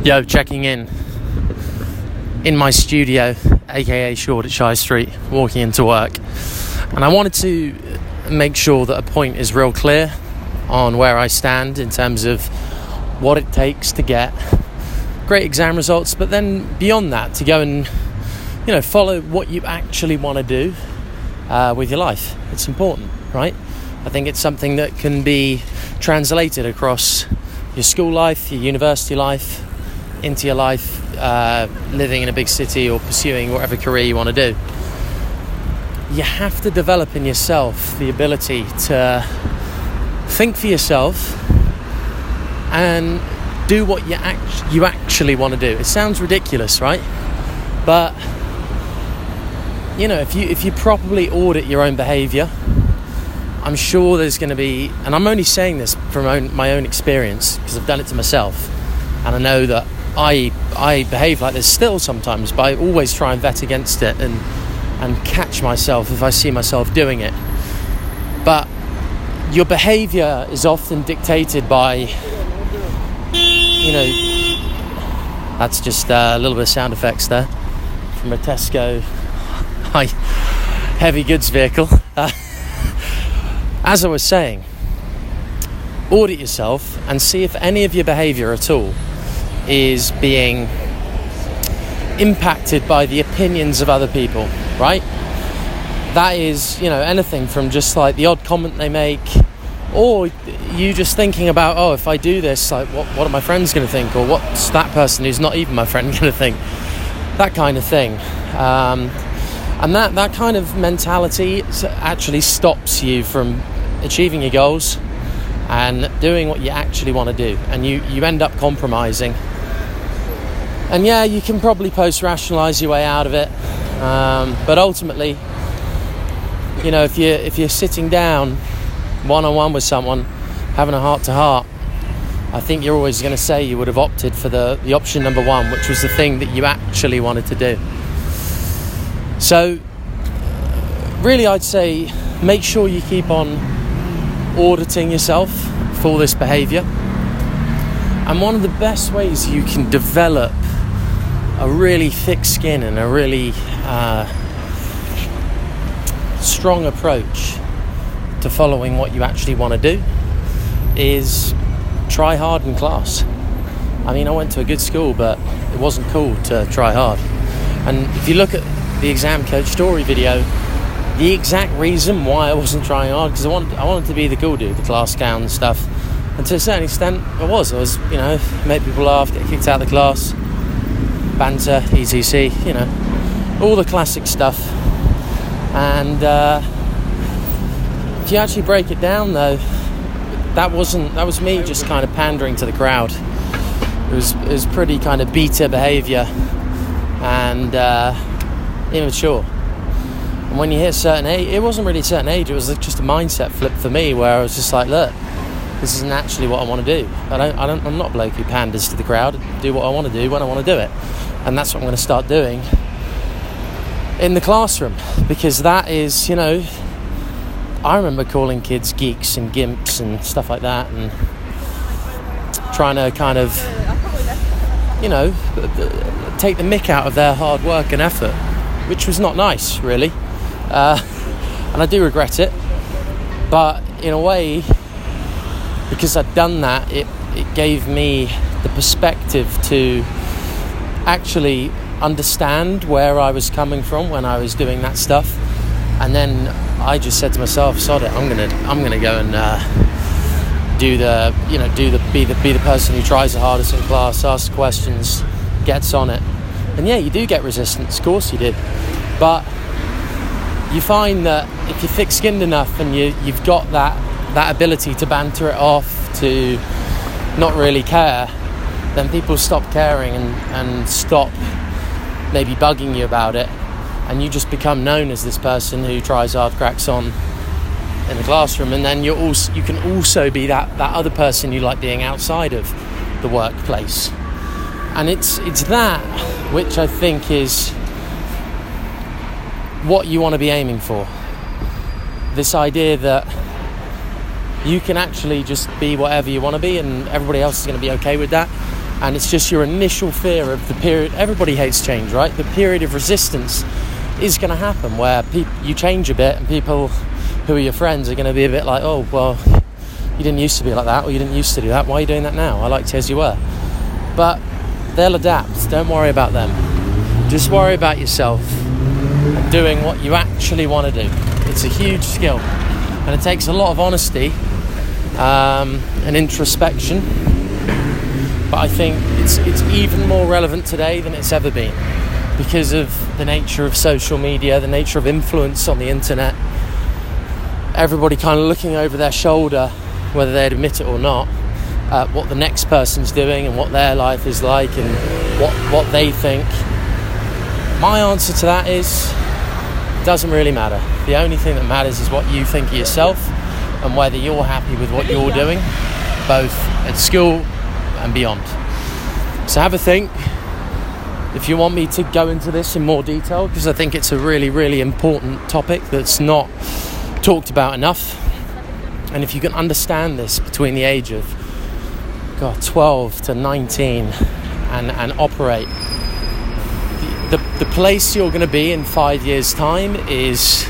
Yo, checking in my studio, aka Shoreditch High Street, walking into work, and I wanted to make sure that a point is real clear on where I stand in terms of what it takes to get great exam results, but then beyond that, to go and follow what you actually want to do with your life. It's important, right? I think it's something that can be translated across your school life, your university life, into your life, living in a big city or pursuing whatever career you want to do. You have to develop in yourself the ability to think for yourself and do what you actually want to do. It sounds ridiculous, right? But if you properly audit your own behaviour, I'm sure there's going to be, and I'm only saying this from my own experience because I've done it to myself, and I know that I behave like this still sometimes, but I always try and vet against it and catch myself if I see myself doing it. But your behaviour is often dictated by, that's just a little bit of sound effects there from a Tesco heavy goods vehicle. As I was saying, audit yourself and see if any of your behaviour at all is being impacted by the opinions of other people, right? That is, anything from just like the odd comment they make, or you just thinking about, if I do this, like what are my friends going to think, or what's that person who's not even my friend going to think, that kind of thing. And that kind of mentality actually stops you from achieving your goals and doing what you actually want to do, and you end up compromising. And yeah, you can probably post-rationalise your way out of it, but ultimately, if you're sitting down one-on-one with someone, having a heart-to-heart, I think you're always going to say you would have opted for the option number one, which was the thing that you actually wanted to do. So, really, I'd say make sure you keep on auditing yourself for this behaviour. And one of the best ways you can develop a really thick skin and a really strong approach to following what you actually want to do is try hard in class. I mean, I went to a good school, but it wasn't cool to try hard. And if you look at the Exam Coach story video, the exact reason why I wasn't trying hard, because I wanted to be the cool dude, the class clown and stuff. And to a certain extent, I was, make people laugh, get kicked out of the class, banter, ETC, all the classic stuff. And if you actually break it down, though, that was me just kind of pandering to the crowd. It was pretty kind of beta behaviour and immature. And when you hit a certain age, it wasn't really a certain age, it was just a mindset flip for me, where I was just like, look, this isn't actually what I want to do. I'm not a bloke who panders to the crowd. I do what I want to do when I want to do it. And that's what I'm going to start doing in the classroom, because that is, I remember calling kids geeks and gimps and stuff like that, and trying to kind of, take the mick out of their hard work and effort, which was not nice, really. And I do regret it, but in a way, because I'd done that, it gave me the perspective to actually understand where I was coming from when I was doing that stuff. And then I just said to myself, sod it, I'm gonna go and be the person who tries the hardest in class, asks questions, gets on it. And yeah, you do get resistance, of course you do, but you find that if you're thick-skinned enough and you've got that ability to banter it off, to not really care, then people stop caring and stop maybe bugging you about it, and you just become known as this person who tries hard, cracks on in the classroom. And then you can also be that other person you like being outside of the workplace. And it's that which I think is what you want to be aiming for. This idea that you can actually just be whatever you want to be, and everybody else is going to be okay with that. And it's just your initial fear of the period. Everybody hates change, right? The period of resistance is going to happen where you change a bit and people who are your friends are going to be a bit like, oh, well, you didn't used to be like that, or you didn't used to do that. Why are you doing that now? I liked you as you were. But they'll adapt. Don't worry about them. Just worry about yourself and doing what you actually want to do. It's a huge skill. And it takes a lot of honesty and introspection. But I think it's even more relevant today than it's ever been because of the nature of social media, the nature of influence on the internet. Everybody kind of looking over their shoulder, whether they'd admit it or not, at what the next person's doing and what their life is like and what they think. My answer to that is, it doesn't really matter. The only thing that matters is what you think of yourself and whether you're happy with what you're doing, both at school and beyond. So have a think. If you want me to go into this in more detail, because I think it's a really, really important topic that's not talked about enough. And if you can understand this between the age of 12 to 19 and operate, the place you're going to be in 5 years' time it's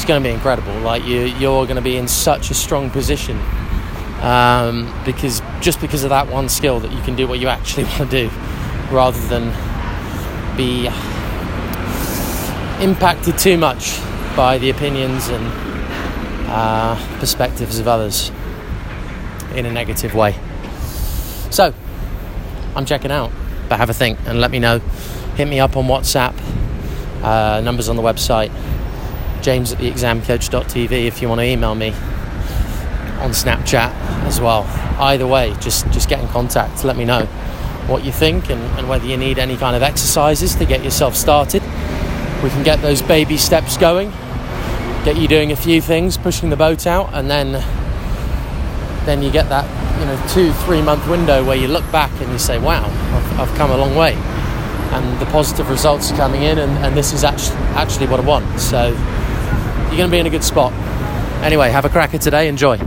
going to be incredible. Like you're going to be in such a strong position because of that one skill that you can do what you actually want to do rather than be impacted too much by the opinions and perspectives of others in a negative way. So I'm checking out, but have a think and let me know. Hit me up on WhatsApp, numbers on the website, james@theexamcoach.tv if you want to email me, on Snapchat as well. Either way, just get in contact, let me know what you think and whether you need any kind of exercises to get yourself started. We can get those baby steps going, get you doing a few things, pushing the boat out, and then you get that 2-3 month window where you look back and you say, wow, I've come a long way and the positive results are coming in and this is actually what I want. So you're going to be in a good spot. Anyway, have a cracker today. Enjoy.